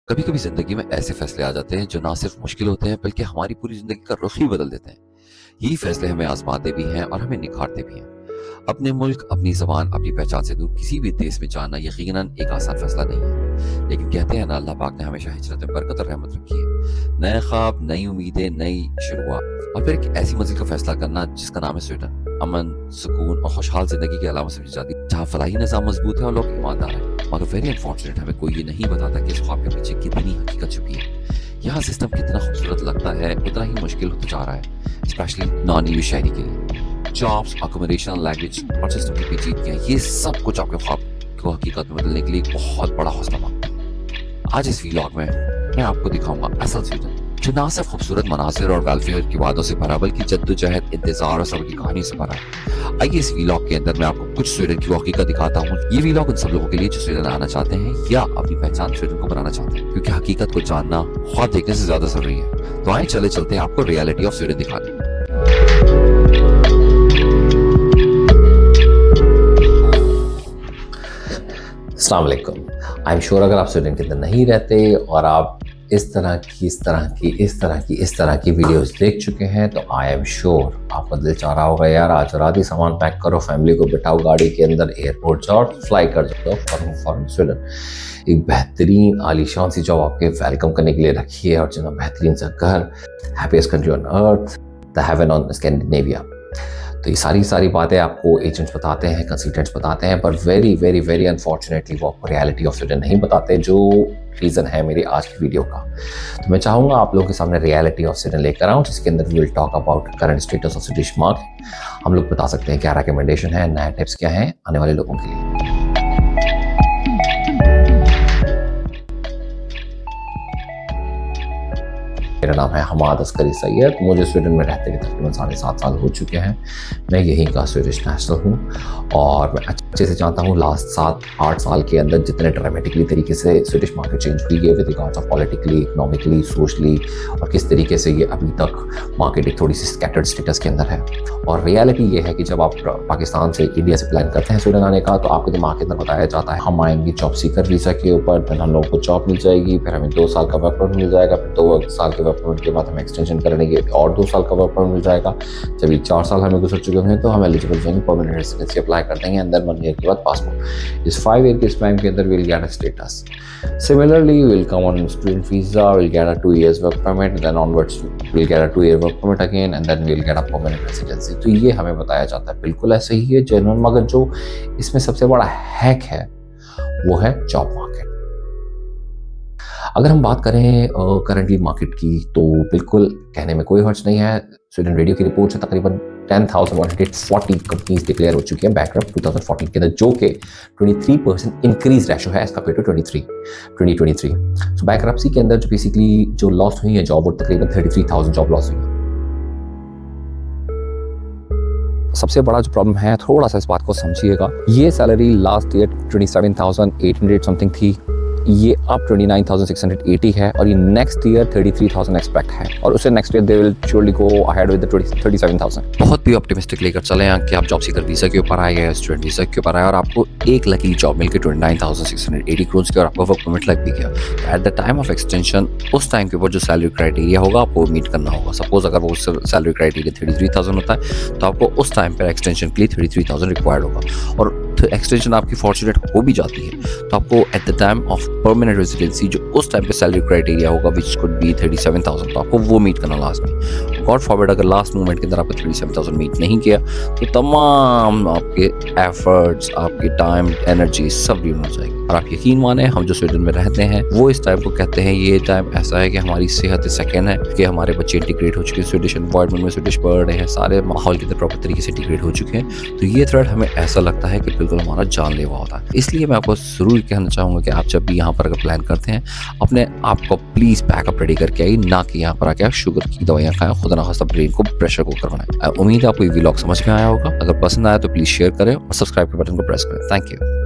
कभी कभी जिंदगी में ऐसे फैसले आ जाते हैं जो ना सिर्फ मुश्किल होते हैं बल्कि हमारी पूरी जिंदगी का रुख ही बदल देते हैं। यही फैसले हमें आजमाते भी हैं और हमें निखारते भी हैं। अपने मुल्क, अपनी जबान, अपनी पहचान से दूर किसी भी देश में जाना यकीनन एक आसान फैसला नहीं है, लेकिन कहते हैं ना, अल्लाह पाक ने हमेशा हिजरत में बरकत और रहमत रखी है। नए ख्वाब, नई उम्मीदें, नई शुरुआत और फिर एक ऐसी मंजिल का फैसला करना जिसका नाम है स्वीडन। अमन, सुकून और खुशहाल जिंदगी की अलामत समझी जाती है, जहाँ फलाही निज़ाम मजबूत है और लोग ईमानदार हैं। मगर वेरी अनफॉर्चुनेट, हमें कोई ये नहीं बताता कि इस ख्वाब के पीछे कितनी हकीकत छुपी है। यहाँ सिस्टम कितना खूबसूरत लगता है उतना ही मुश्किल होता जा रहा है, स्पेशली नॉन यूज शहरी के लिए। जॉब्स, अकोमोडेशन, लैंग्वेज और सिस्टम की पेचीदगियां, ये सब कुछ आपके ख्वाब को हकीकत में बदलने के लिए बहुत बड़ा हौसला मांगता है। आज इस व्लॉग में मैं आपको दिखाऊंगा असल स्वीडन, जो ना सिर्फ खूबसूरत मनासिर और वेलफेयर की बातों से भरा बल्कि जद्दोजहद, इंतजार और सब्र की कहानी से भरा है। आइए इस व्लॉग के अंदर मैं आपको कुछ स्वीडन की हकीकत दिखाता हूँ। ये व्लॉग उन सब लोगों के लिए जो स्वीडन आना चाहते हैं या अपनी पहचान स्वीडन को बनाना चाहते हैं, क्योंकि हकीकत को जानना ख्वाब देखने से ज्यादा जरूरी है। तो आइए चले चलते हैं आपको रियलिटी ऑफ स्वीडन दिखाने। अस्सलाम वालेकुम। आई एम श्योर अगर आप स्वीडन के अंदर नहीं रहते और आप इस तरह की वीडियोस देख चुके हैं तो आई एम श्योर आपका दिल चाह रहा होगा, यार आज रात ही सामान पैक करो, फैमिली को बिठाओ गाड़ी के अंदर, एयरपोर्ट जाओ, फ्लाई कर जाओ फॉर स्वीडन। एक बेहतरीन आलीशान सी जॉब आपके वेलकम करने के लिए रखी है और जना बेहतरीन सा घर, happiest country on earth, the heaven on Scandinavia. तो ये सारी बातें आपको एजेंट्स बताते हैं, कंसल्टेंट्स बताते हैं, पर वेरी अनफॉर्चुनेटली वो आपको रियलिटी ऑफ स्वीडन नहीं बताते, जो रीज़न है मेरी आज की वीडियो का। तो मैं चाहूँगा आप लोगों के सामने रियलिटी ऑफ स्वीडन लेकर आऊँ, जिसके अंदर we will talk about current status of Swedish market. हम लोग बता सकते हैं क्या रिकमेंडेशन है, नए टिप्स क्या हैं आने वाले लोगों के लिए। मेरा नाम है हमाद अस्करी सैयद। मुझे स्वीडन में रहते हुए तकरीबन 7.5 साल हो चुके हैं। मैं यहीं का स्वीडिश नेशनल हूँ और मैं अच्छे से जानता हूँ लास्ट 7-8 साल के अंदर जितने ड्रामेटिकली तरीके से स्वीडिश मार्केट चेंज हुई है with regards of politically, economically, socially, और किस तरीके से ये अभी तक मार्केट एक थोड़ी सी स्कैटर्ड स्टेटस के अंदर है। और रियलिटी ये है कि जब आप पाकिस्तान से इंडिया से प्लान करते हैं स्वीडन आने का, तो आपके दिमाग के अंदर बताया जाता है हम आएंगे जॉब सीकर वीज़ा के ऊपर, फिर हम लोगों को जॉब मिल जाएगी, फिर हमें 2 साल का वर्क परमिट मिल जाएगा, फिर 2 साल के वर्क परमिट के बाद हमें एक्सटेंशन करेंगे और 2 साल का वर्क परमिट मिल जाएगा। जब ये 4 साल हमें गुजर चुके होंगे तो हम एलिजिबल जाएंगे, परमानेंट रेसिडेंसी अप्लाई कर देंगे, अंदर 1 ईयर के बाद पासपोर्ट। इस 5 ईयर के स्पैन के अंदर will get a status. Similarly will come on student visa, will get a 2 years work permit, then onwards will get a 2 year work permit again and then will get a permanent residency. तो ये हमें बताया जाता है, बिल्कुल ऐसे ही है genuine, मगर जो इसमें सबसे बड़ा हैक है वो है जॉब मार्केट। अगर हम बात करें करंटली मार्केट की, तो बिल्कुल कहने में कोई हर्ज नहीं है। स्वीडन रेडियो की रिपोर्ट से तकरीबन 10,140 कंपनीज डिक्लेयर हो चुकी हैं बैंकरप्ट 2014 के अंदर, जो कि 23% इंक्रीज रेशो है as compared to 2023। So bankruptcy के अंदर जो बेसिकली जो लॉस हुई है जॉब, वो तकरीबन 33,000 जॉब लॉस हुई है। सबसे बड़ा जो प्रॉब्लम है, थोड़ा सा इस बात को समझिएगा, ये सैलरी लास्ट ईयर 27,800 समथिंग थी, ये अब 29,680 है और ये नेक्स्ट ईयर 33,000 एक्सपेक्ट है, और उससे next year they will surely go ahead with 37,000। बहुत भी ऑप्टिमिस्टिक लेकर चले हैं कि आप जॉब सीकर वीजा के ऊपर आए या स्टूडेंट वीजा के ऊपर आए और आपको एक लकी जॉब मिलकर 29,680 क्रोन्स की और आपका वर्क परमिट लग भी गया। At the time of extension उस टाइम के ऊपर जो सैलरी क्राइटेरिया होगा आपको मीट करना होगा। सपोज अगर वो सैलरी क्राइटेरिया 33,000 होता है तो आपको उस टाइम पर एक्सटेंशन के लिए 33,000 रिक्वायर्ड होगा, और एक्सटेंशन आपकी फॉर्चुनेट हो भी जाती है तो आपको at the time of permanent residency जो उस टाइम पे सैलरी क्राइटेरिया होगा विच कुड बी 37,000, तो आपको वो मीट करना लाजमी। गॉड फॉरवर्ड अगर लास्ट मोमेंट के अंदर आपको 37,000 मीट नहीं किया तो तमाम आपके एफर्ट्स, आपकी टाइम, एनर्जी सब ड्यून हो जाएगी। और आप यकीन माने, हम जो स्वीडन में रहते हैं वो इस टाइम को कहते हैं, ये टाइम ऐसा है कि हमारी सेहत सेकेंड है, कि हमारे बच्चे इंटीग्रेट हो चुके हैं स्वीडिश एनवायरनमेंट में, स्वीडिश पढ़ रहे हैं, सारे माहौल के अंदर प्रॉपर तरीके से इंटीग्रेट हो चुके हैं। तो ये थ्रेड हमें ऐसा लगता है कि बिल्कुल हमारा जानलेवा होता है। इसलिए मैं आपको जरूर कहना चाहूँगा कि आप जब भी यहाँ पर अगर प्लान करते हैं, अपने आप को प्लीज़ बैकअप रेडी करके आइए, ना कि यहाँ पर आके आप शुगर की दवाइयाँ खाएं, खुदा ना खास्ता ब्रेन को प्रेशर कुकर बनाएं। उम्मीद है आपको ये व्लॉग समझ में आया होगा। अगर पसंद आया तो प्लीज़ शेयर करें और सब्सक्राइब के बटन को प्रेस करें। Thank you.